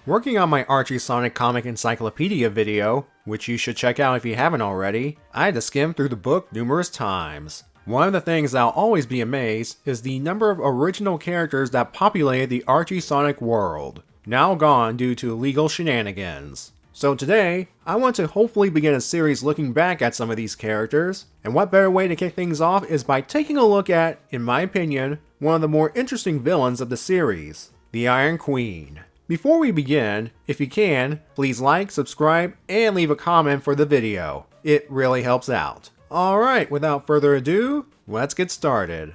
Working on my Archie Sonic comic encyclopedia video, which you should check out if you haven't already, I had to skim through the book numerous times. One of the things I'll always be amazed is the number of original characters that populated the Archie Sonic world, now gone due to illegal shenanigans. So today, I want to hopefully begin a series looking back at some of these characters, and what better way to kick things off is by taking a look at, in my opinion, one of the more interesting villains of the series, the Iron Queen. Before we begin, if you can, please like, subscribe, and leave a comment for the video. It really helps out. Alright, without further ado, let's get started.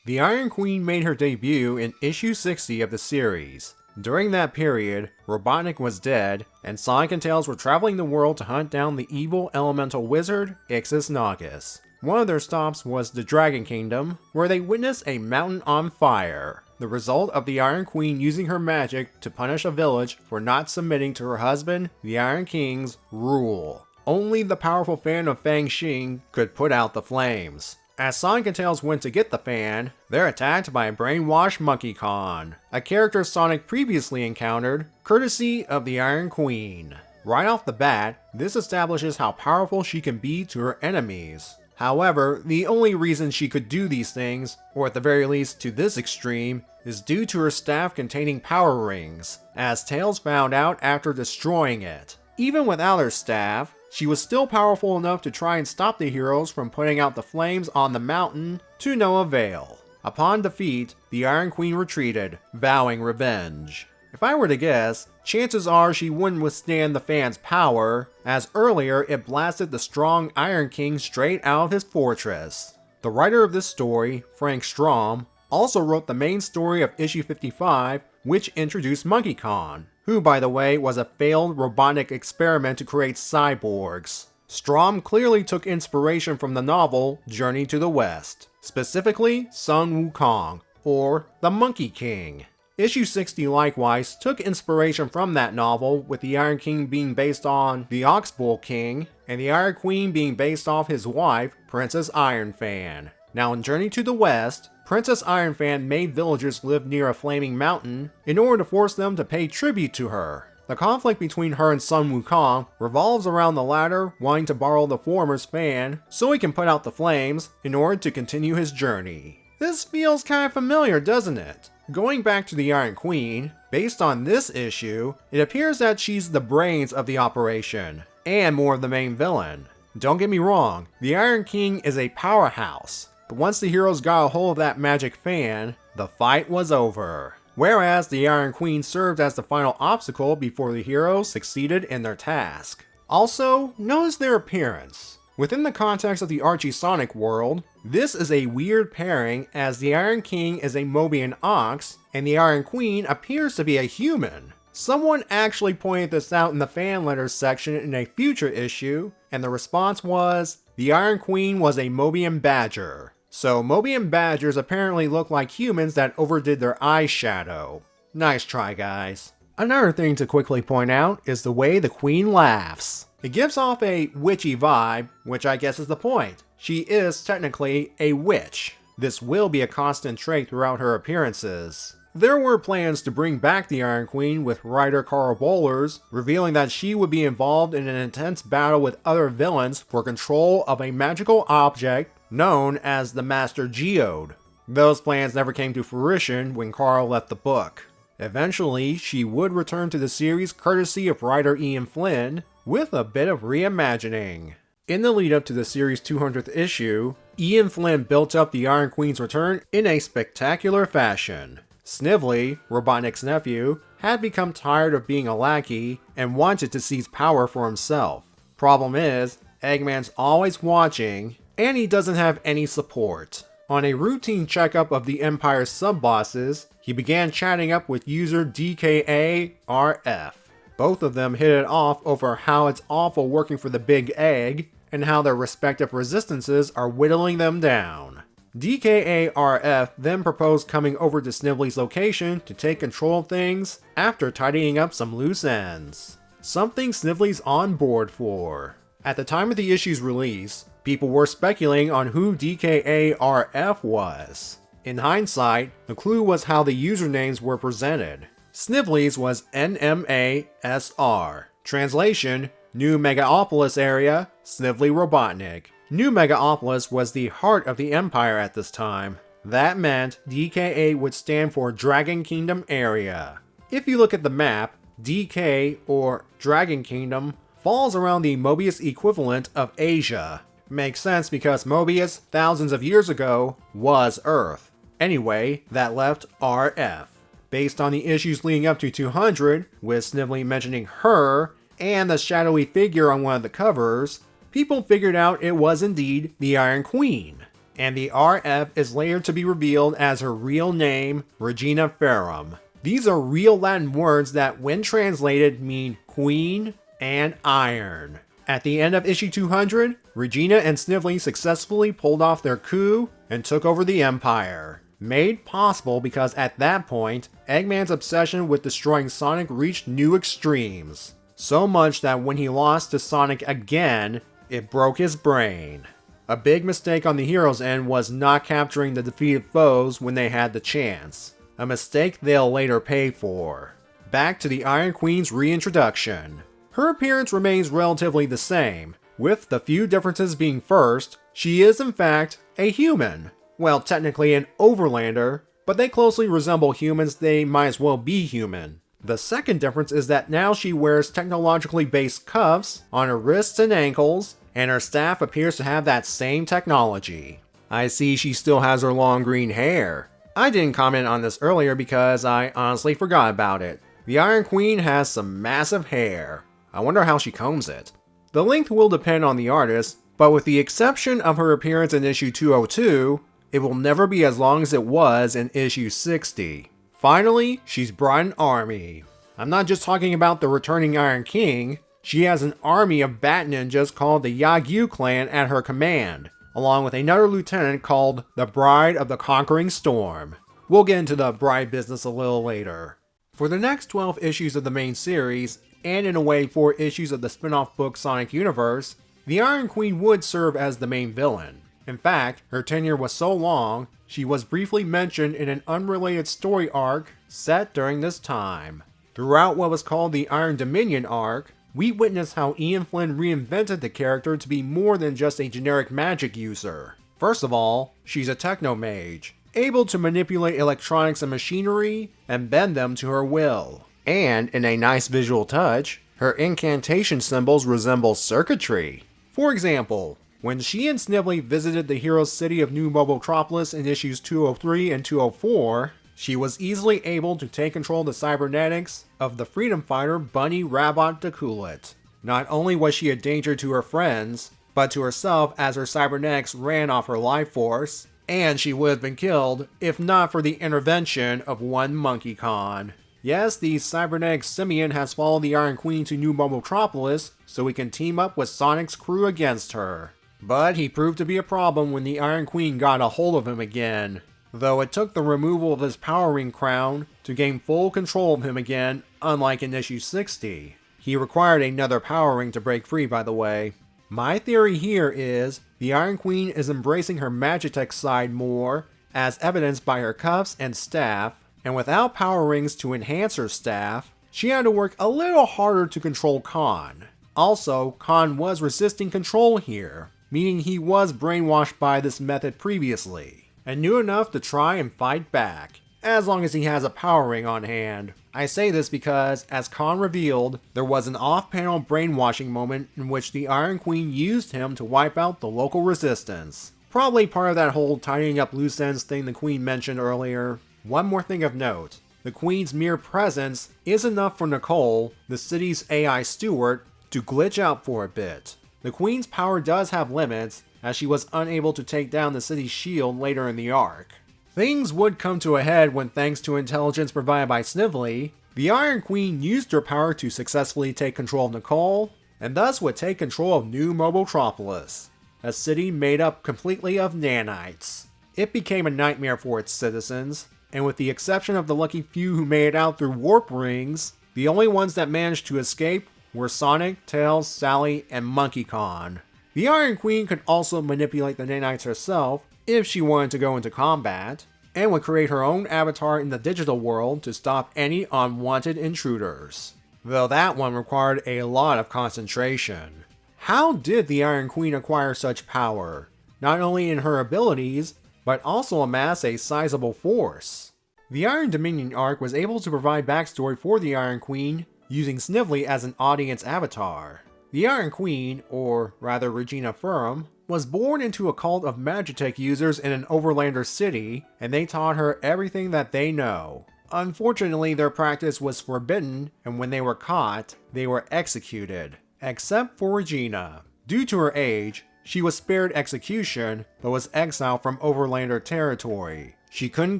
The Iron Queen made her debut in issue 60 of the series. During that period, Robotnik was dead, and Sonic and Tails were traveling the world to hunt down the evil elemental wizard, Ixis Naugus. One of their stops was the Dragon Kingdom, where they witnessed a mountain on fire, the result of the Iron Queen using her magic to punish a village for not submitting to her husband, the Iron King's, rule. Only the powerful fan of Fang Xing could put out the flames. As Sonic and Tails went to get the fan, they're attacked by a brainwashed Monkey Khan, a character Sonic previously encountered, courtesy of the Iron Queen. Right off the bat, this establishes how powerful she can be to her enemies. However, the only reason she could do these things, or at the very least to this extreme, is due to her staff containing power rings, as Tails found out after destroying it. Even without her staff, she was still powerful enough to try and stop the heroes from putting out the flames on the mountain, to no avail. Upon defeat, the Iron Queen retreated, vowing revenge. If I were to guess, chances are she wouldn't withstand the fan's power, as earlier it blasted the strong Iron King straight out of his fortress. The writer of this story, Frank Strom, also wrote the main story of issue 55, which introduced Monkey Khan, who by the way was a failed Robotnik experiment to create cyborgs. Strom clearly took inspiration from the novel Journey to the West, specifically Sun Wukong, or the Monkey King. Issue 60 likewise took inspiration from that novel, with the Iron King being based on the Oxbull King, and the Iron Queen being based off his wife, Princess Ironfan. Now in Journey to the West, Princess Ironfan made villagers live near a flaming mountain in order to force them to pay tribute to her. The conflict between her and Sun Wukong revolves around the latter wanting to borrow the former's fan so he can put out the flames in order to continue his journey. This feels kind of familiar, doesn't it? Going back to the Iron Queen, based on this issue, it appears that she's the brains of the operation, and more of the main villain. Don't get me wrong, the Iron King is a powerhouse, but once the heroes got a hold of that magic fan, the fight was over. Whereas the Iron Queen served as the final obstacle before the heroes succeeded in their task. Also, notice their appearance. Within the context of the Archie Sonic world, this is a weird pairing as the Iron King is a Mobian ox, and the Iron Queen appears to be a human. Someone actually pointed this out in the fan letters section in a future issue, and the response was, the Iron Queen was a Mobian badger. So Mobian badgers apparently look like humans that overdid their eyeshadow. Nice try, guys. Another thing to quickly point out is the way the Queen laughs. It gives off a witchy vibe, which I guess is the point. She is technically a witch. This will be a constant trait throughout her appearances. There were plans to bring back the Iron Queen with writer Carl Bollers, revealing that she would be involved in an intense battle with other villains for control of a magical object known as the Master Geode. Those plans never came to fruition when Carl left the book. Eventually, she would return to the series courtesy of writer Ian Flynn, with a bit of reimagining. In the lead up to the series' 200th issue, Ian Flynn built up the Iron Queen's return in a spectacular fashion. Snively, Robotnik's nephew, had become tired of being a lackey and wanted to seize power for himself. Problem is, Eggman's always watching, and he doesn't have any support. On a routine checkup of the Empire's sub-bosses, he began chatting up with user DKARF. Both of them hit it off over how it's awful working for the Big Egg, and how their respective resistances are whittling them down. DKARF then proposed coming over to Snively's location to take control of things after tidying up some loose ends. Something Snively's on board for. At the time of the issue's release, People were speculating on who DKARF was. In hindsight, the clue was how the usernames were presented. Snively's was NMASR. Translation: New Megaopolis Area, Snively Robotnik. New Megaopolis was the heart of the Empire at this time. That meant DKA would stand for Dragon Kingdom Area. If you look at the map, DK, or Dragon Kingdom, falls around the Mobius equivalent of Asia. Makes sense because Mobius, thousands of years ago, was Earth. Anyway, that left RF. Based on the issues leading up to 200, with Snively mentioning her, and the shadowy figure on one of the covers, people figured out it was indeed the Iron Queen. And the RF is later to be revealed as her real name, Regina Ferrum. These are real Latin words that, when translated, mean Queen and Iron. At the end of issue 200, Regina and Snively successfully pulled off their coup and took over the Empire. Made possible because at that point, Eggman's obsession with destroying Sonic reached new extremes. So much that when he lost to Sonic again, it broke his brain. A big mistake on the hero's end was not capturing the defeated foes when they had the chance. A mistake they'll later pay for. Back to the Iron Queen's reintroduction. Her appearance remains relatively the same, with the few differences being first, she is in fact a human. Well, technically an overlander, but they closely resemble humans, they might as well be human. The second difference is that now she wears technologically based cuffs on her wrists and ankles, and her staff appears to have that same technology. I see she still has her long green hair. I didn't comment on this earlier because I honestly forgot about it. The Iron Queen has some massive hair. I wonder how she combs it. The length will depend on the artist, but with the exception of her appearance in issue 202, it will never be as long as it was in issue 60. Finally, she's brought an army. I'm not just talking about the returning Iron King, she has an army of Bat Ninjas called the Yagyu clan at her command, along with another lieutenant called the Bride of the Conquering Storm. We'll get into the bride business a little later. For the next 12 issues of the main series, and in a way 4 issues of the spin-off book Sonic Universe, the Iron Queen would serve as the main villain. In fact, her tenure was so long, she was briefly mentioned in an unrelated story arc set during this time. Throughout what was called the Iron Dominion arc, we witnessed how Ian Flynn reinvented the character to be more than just a generic magic user. First of all, she's a techno-mage, able to manipulate electronics and machinery and bend them to her will. And, in a nice visual touch, her incantation symbols resemble circuitry. For example, when she and Snively visited the hero's city of New Mobotropolis in issues 203 and 204, she was easily able to take control of the cybernetics of the freedom fighter Bunny Rabbit DeCoolet. Not only was she a danger to her friends, but to herself as her cybernetics ran off her life force, and she would have been killed if not for the intervention of one Monkey Khan. Yes, the cybernetic simian has followed the Iron Queen to New Mobotropolis so he can team up with Sonic's crew against her. But he proved to be a problem when the Iron Queen got a hold of him again. Though it took the removal of his Power Ring crown to gain full control of him again, unlike in issue 60. He required another Power Ring to break free, by the way. My theory here is the Iron Queen is embracing her Magitek side more, as evidenced by her cuffs and staff, and without Power Rings to enhance her staff, she had to work a little harder to control Khan. Also, Khan was resisting control here, meaning he was brainwashed by this method previously, and knew enough to try and fight back, as long as he has a Power Ring on hand. I say this because, as Khan revealed, there was an off-panel brainwashing moment in which the Iron Queen used him to wipe out the local resistance. Probably part of that whole tidying up loose ends thing the Queen mentioned earlier. One more thing of note, the Queen's mere presence is enough for Nicole, the city's AI steward, to glitch out for a bit. The Queen's power does have limits, as she was unable to take down the city's shield later in the arc. Things would come to a head when, thanks to intelligence provided by Snively, the Iron Queen used her power to successfully take control of Nicole, and thus would take control of New Mobotropolis, a city made up completely of nanites. It became a nightmare for its citizens, and with the exception of the lucky few who made it out through warp rings, the only ones that managed to escape were Sonic, Tails, Sally, and Monkey Khan. The Iron Queen could also manipulate the nanites herself if she wanted to go into combat, and would create her own avatar in the digital world to stop any unwanted intruders. Though that one required a lot of concentration. How did the Iron Queen acquire such power? Not only in her abilities, but also amass a sizable force. The Iron Dominion arc was able to provide backstory for the Iron Queen using Snively as an audience avatar. The Iron Queen, or rather Regina Ferrum, was born into a cult of Magitek users in an overlander city, and they taught her everything that they know. Unfortunately, their practice was forbidden, and when they were caught, they were executed. Except for Regina. Due to her age, she was spared execution, but was exiled from overlander territory. She couldn't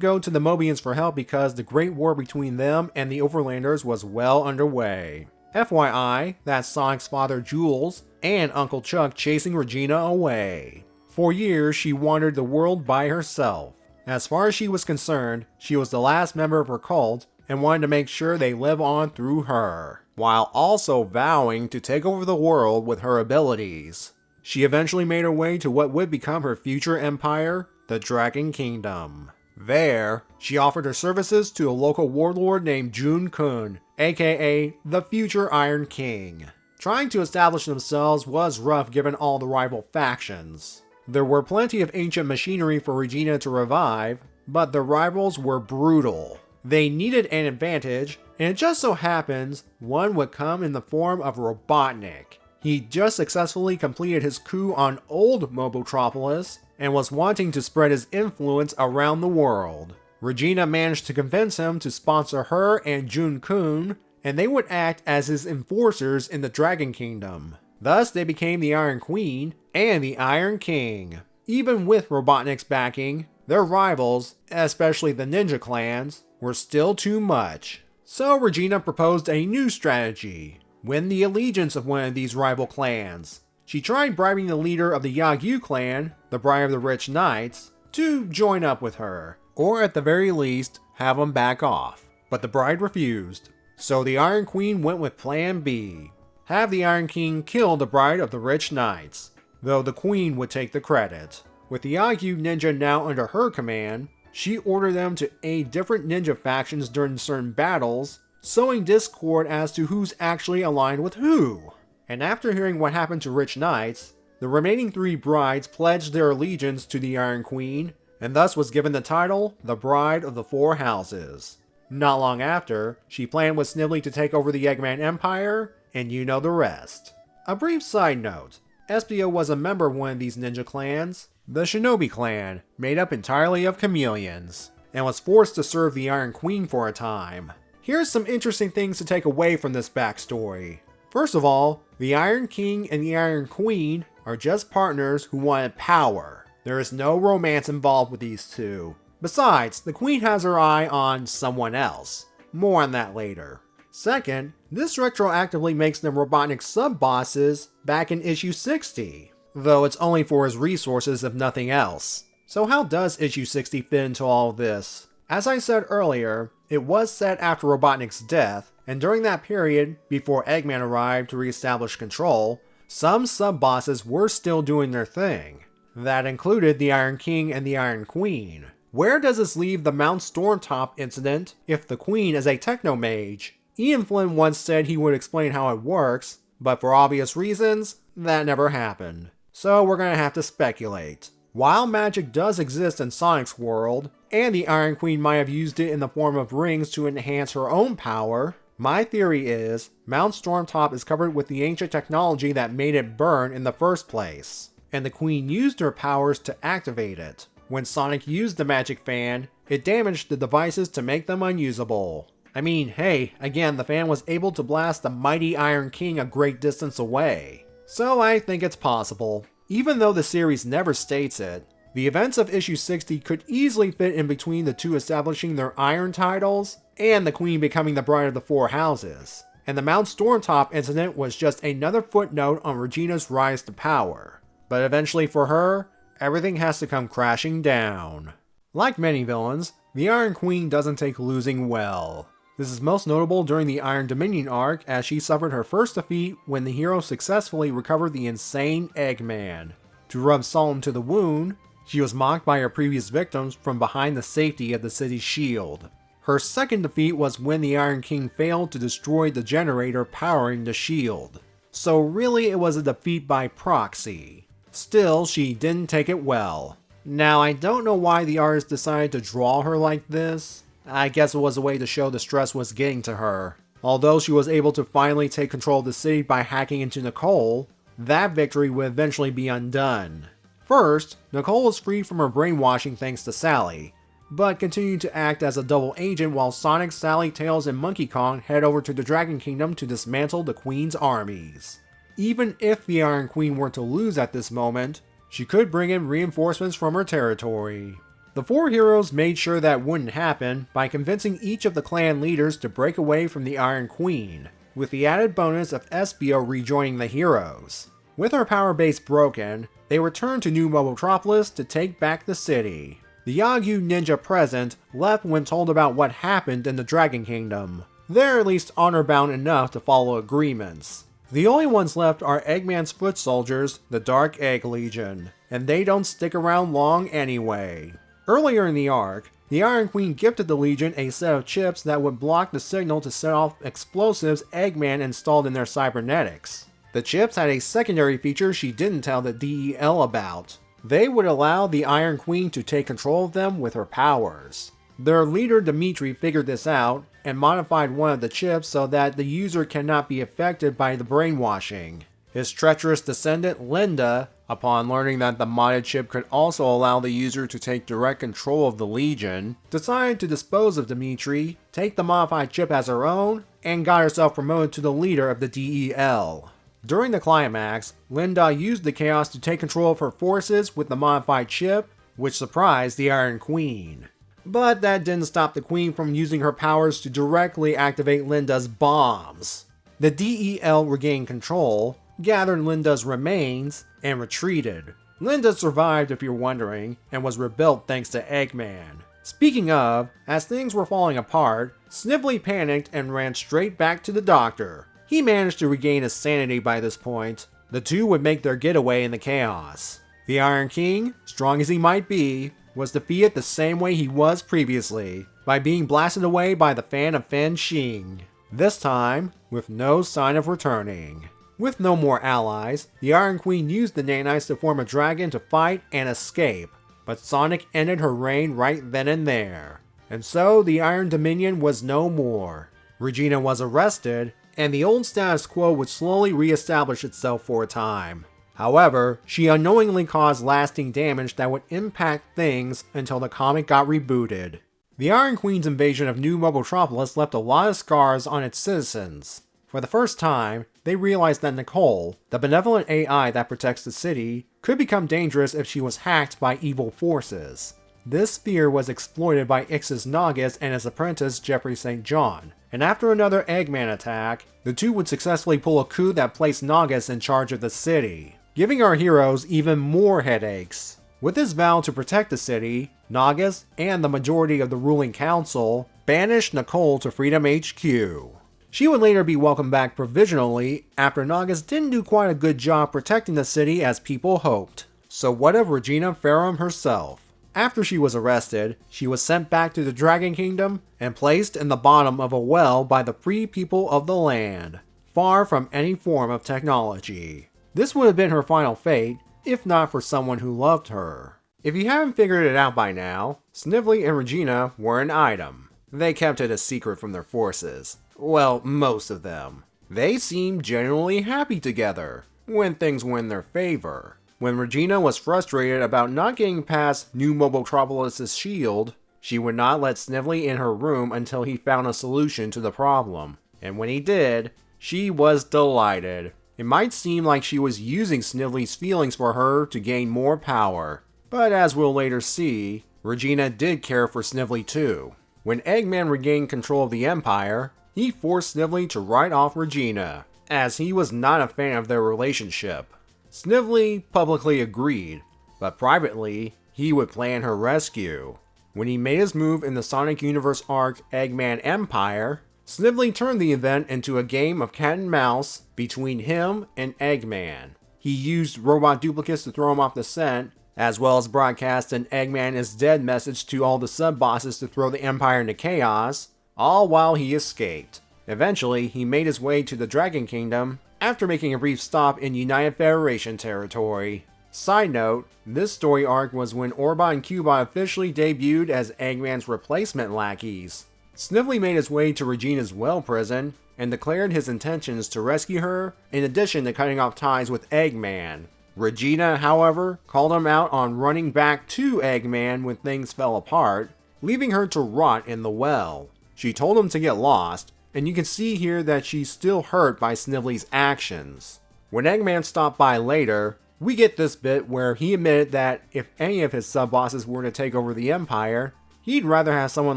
go to the Mobians for help because the Great War between them and the Overlanders was well underway. FYI, that's Sonic's father Jules and Uncle Chuck chasing Regina away. For years, she wandered the world by herself. As far as she was concerned, she was the last member of her cult and wanted to make sure they live on through her, while also vowing to take over the world with her abilities. She eventually made her way to what would become her future empire, the Dragon Kingdom. There, she offered her services to a local warlord named Jun Kun, aka the future Iron King. Trying to establish themselves was rough given all the rival factions. There were plenty of ancient machinery for Regina to revive, but the rivals were brutal. They needed an advantage, and it just so happens one would come in the form of Robotnik. He just successfully completed his coup on old Mobotropolis and was wanting to spread his influence around the world. Regina managed to convince him to sponsor her and Jun Kun, and they would act as his enforcers in the Dragon Kingdom. Thus, they became the Iron Queen and the Iron King. Even with Robotnik's backing, their rivals, especially the ninja clans, were still too much. So Regina proposed a new strategy: win the allegiance of one of these rival clans. She tried bribing the leader of the Yagyu clan, the Bride of the Rich Knights, to join up with her, or at the very least, have him back off. But the bride refused. So the Iron Queen went with Plan B. Have the Iron King kill the Bride of the Rich Knights, though the Queen would take the credit. With the Yagyu ninja now under her command, she ordered them to aid different ninja factions during certain battles, sowing discord as to who's actually aligned with who. And after hearing what happened to Rich Knights, the remaining 3 brides pledged their allegiance to the Iron Queen, and thus was given the title, the Bride of the Four Houses. Not long after, she planned with Snively to take over the Eggman Empire, and you know the rest. A brief side note, Espio was a member of one of these ninja clans, the Shinobi clan, made up entirely of chameleons, and was forced to serve the Iron Queen for a time. Here's some interesting things to take away from this backstory. First of all, the Iron King and the Iron Queen are just partners who wanted power. There is no romance involved with these two. Besides, the Queen has her eye on someone else. More on that later. Second, this retroactively makes them Robotnik's sub-bosses back in issue 60, though it's only for his resources if nothing else. So how does issue 60 fit into all of this? As I said earlier, it was set after Robotnik's death, and during that period, before Eggman arrived to reestablish control, some sub-bosses were still doing their thing. That included the Iron King and the Iron Queen. Where does this leave the Mount Stormtop incident if the Queen is a techno-mage? Ian Flynn once said he would explain how it works, but for obvious reasons, that never happened. So we're gonna have to speculate. While magic does exist in Sonic's world, and the Iron Queen might have used it in the form of rings to enhance her own power, my theory is Mount Stormtop is covered with the ancient technology that made it burn in the first place, and the Queen used her powers to activate it. When Sonic used the magic fan, it damaged the devices to make them unusable. I mean, hey, again, the fan was able to blast the mighty Iron King a great distance away. So I think it's possible. Even though the series never states it, the events of issue 60 could easily fit in between the two establishing their Iron titles and the Queen becoming the Bride of the Four Houses. And the Mount Stormtop incident was just another footnote on Regina's rise to power. But eventually for her, everything has to come crashing down. Like many villains, the Iron Queen doesn't take losing well. This is most notable during the Iron Dominion arc, as she suffered her first defeat when the hero successfully recovered the insane Eggman. To rub salt into the wound, she was mocked by her previous victims from behind the safety of the city's shield. Her second defeat was when the Iron King failed to destroy the generator powering the shield. So really it was a defeat by proxy. Still, she didn't take it well. Now, I don't know why the artist decided to draw her like this. I guess it was a way to show the stress was getting to her. Although she was able to finally take control of the city by hacking into Nicole, that victory would eventually be undone. First, Nicole was freed from her brainwashing thanks to Sally, but continued to act as a double agent while Sonic, Sally, Tails, and Monkey Kong head over to the Dragon Kingdom to dismantle the Queen's armies. Even if the Iron Queen were to lose at this moment, she could bring in reinforcements from her territory. The four heroes made sure that wouldn't happen by convincing each of the clan leaders to break away from the Iron Queen, with the added bonus of Espio rejoining the heroes. With her power base broken, they returned to New Mobotropolis to take back the city. The Yagyu ninja present left when told about what happened in the Dragon Kingdom. They're at least honor-bound enough to follow agreements. The only ones left are Eggman's foot soldiers, the Dark Egg Legion, and they don't stick around long anyway. Earlier in the arc, the Iron Queen gifted the Legion a set of chips that would block the signal to set off explosives Eggman installed in their cybernetics. The chips had a secondary feature she didn't tell the DEL about. They would allow the Iron Queen to take control of them with her powers. Their leader Dimitri figured this out and modified one of the chips so that the user cannot be affected by the brainwashing. His treacherous descendant Linda, upon learning that the modded chip could also allow the user to take direct control of the Legion, decided to dispose of Dimitri, take the modified chip as her own, and got herself promoted to the leader of the DEL. During the climax, Linda used the chaos to take control of her forces with the modified chip, which surprised the Iron Queen. But that didn't stop the Queen from using her powers to directly activate Linda's bombs. The DEL regained control, gathered Linda's remains, and retreated. Linda survived, if you're wondering, and was rebuilt thanks to Eggman. Speaking of, as things were falling apart, Snively panicked and ran straight back to the doctor. He managed to regain his sanity by this point. The two would make their getaway in the chaos. The Iron King, strong as he might be, was defeated the same way he was previously, by being blasted away by the fan of Fen Xing. This time, with no sign of returning. With no more allies, the Iron Queen used the nanites to form a dragon to fight and escape, but Sonic ended her reign right then and there. And so the Iron Dominion was no more. Regina was arrested, and the old status quo would slowly re-establish itself for a time. However, she unknowingly caused lasting damage that would impact things until the comic got rebooted. The Iron Queen's invasion of New Mobotropolis left a lot of scars on its citizens. For the first time, they realized that Nicole, the benevolent AI that protects the city, could become dangerous if she was hacked by evil forces. This fear was exploited by Ix's Nagus and his apprentice Jeffrey St. John, and after another Eggman attack, the two would successfully pull a coup that placed Nagus in charge of the city, giving our heroes even more headaches. With his vow to protect the city, Nagus and the majority of the ruling council banished Nicole to Freedom HQ. She would later be welcomed back provisionally after Nagus didn't do quite a good job protecting the city as people hoped. So what of Regina Ferrum herself? After she was arrested, she was sent back to the Dragon Kingdom and placed in the bottom of a well by the free people of the land, far from any form of technology. This would have been her final fate, if not for someone who loved her. If you haven't figured it out by now, Snively and Regina were an item. They kept it a secret from their forces. Well, most of them. They seemed genuinely happy together, when things were in their favor. When Regina was frustrated about not getting past New Mobotropolis' shield, she would not let Snively in her room until he found a solution to the problem. And when he did, she was delighted. It might seem like she was using Snively's feelings for her to gain more power, but as we'll later see, Regina did care for Snively too. When Eggman regained control of the Empire, he forced Snively to write off Regina, as he was not a fan of their relationship. Snively publicly agreed, but privately, he would plan her rescue. When he made his move in the Sonic Universe arc Eggman Empire, Snively turned the event into a game of cat and mouse between him and Eggman. He used robot duplicates to throw him off the scent, as well as broadcast an Eggman is dead message to all the sub-bosses to throw the Empire into chaos, all while he escaped. Eventually, he made his way to the Dragon Kingdom after making a brief stop in United Federation territory. Side note, this story arc was when Orbot and Cubot officially debuted as Eggman's replacement lackeys. Snively made his way to Regina's well prison and declared his intentions to rescue her, in addition to cutting off ties with Eggman. Regina, however, called him out on running back to Eggman when things fell apart, leaving her to rot in the well. She told him to get lost, and you can see here that she's still hurt by Snively's actions. When Eggman stopped by later, we get this bit where he admitted that if any of his sub-bosses were to take over the Empire, he'd rather have someone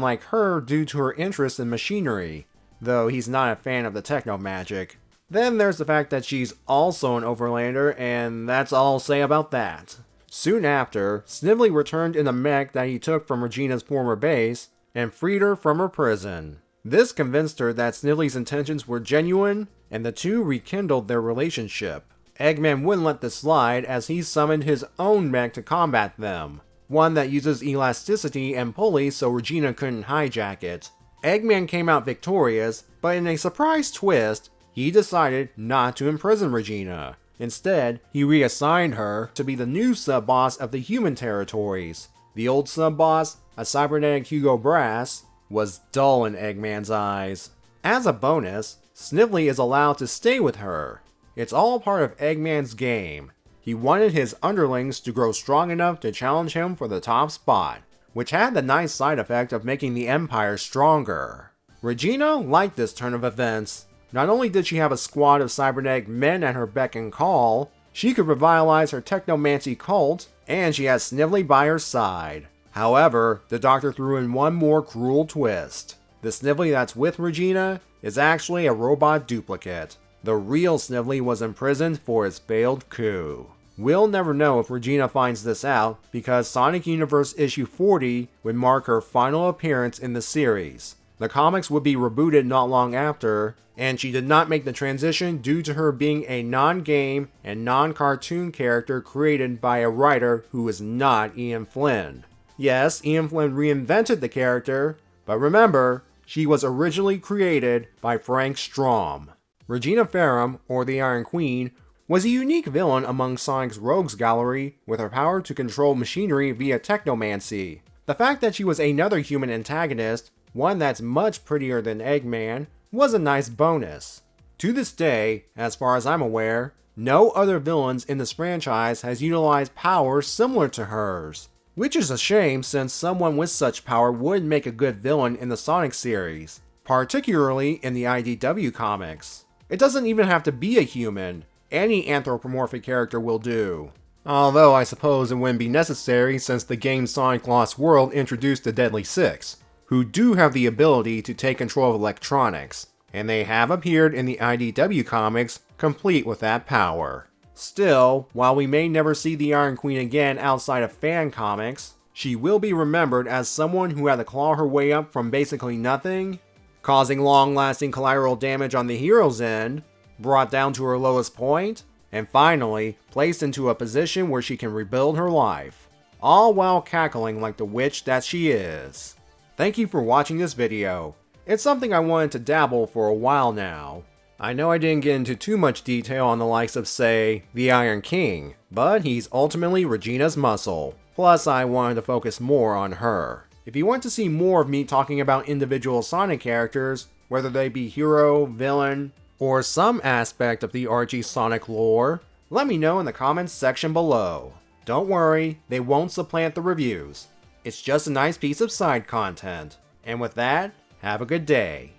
like her due to her interest in machinery, though he's not a fan of the techno magic. Then there's the fact that she's also an Overlander, and that's all I'll say about that. Soon after, Snively returned in a mech that he took from Regina's former base, and freed her from her prison. This convinced her that Snively's intentions were genuine, and the two rekindled their relationship. Eggman wouldn't let this slide as he summoned his own mech to combat them, one that uses elasticity and pulleys so Regina couldn't hijack it. Eggman came out victorious, but in a surprise twist, he decided not to imprison Regina. Instead, he reassigned her to be the new sub-boss of the human territories. The old sub-boss, a cybernetic Hugo Brass, was dull in Eggman's eyes. As a bonus, Snively is allowed to stay with her. It's all part of Eggman's game. He wanted his underlings to grow strong enough to challenge him for the top spot, which had the nice side effect of making the Empire stronger. Regina liked this turn of events. Not only did she have a squad of cybernetic men at her beck and call, she could revitalize her technomancy cult, and she had Snively by her side. However, the Doctor threw in one more cruel twist. The Snively that's with Regina is actually a robot duplicate. The real Snively was imprisoned for his failed coup. We'll never know if Regina finds this out, because Sonic Universe issue 40 would mark her final appearance in the series. The comics would be rebooted not long after, and she did not make the transition due to her being a non-game and non-cartoon character created by a writer who is not Ian Flynn. Yes, Ian Flynn reinvented the character, but remember, she was originally created by Frank Strom. Regina Ferrum, or the Iron Queen, was a unique villain among Sonic's rogues gallery with her power to control machinery via technomancy. The fact that she was another human antagonist, one that's much prettier than Eggman, was a nice bonus. To this day, as far as I'm aware, no other villains in this franchise has utilized powers similar to hers. Which is a shame, since someone with such power would make a good villain in the Sonic series, particularly in the IDW comics. It doesn't even have to be a human, any anthropomorphic character will do. Although I suppose it wouldn't be necessary, since the game Sonic Lost World introduced the Deadly Six, who do have the ability to take control of electronics, and they have appeared in the IDW comics complete with that power. Still, while we may never see the Iron Queen again outside of fan comics, she will be remembered as someone who had to claw her way up from basically nothing, causing long-lasting collateral damage on the hero's end, brought down to her lowest point, and finally placed into a position where she can rebuild her life, all while cackling like the witch that she is. Thank you for watching this video. It's something I wanted to dabble for a while now. I know I didn't get into too much detail on the likes of, say, the Iron King, but he's ultimately Regina's muscle. Plus, I wanted to focus more on her. If you want to see more of me talking about individual Sonic characters, whether they be hero, villain, or some aspect of the Archie Sonic lore, let me know in the comments section below. Don't worry, they won't supplant the reviews. It's just a nice piece of side content. And with that, have a good day.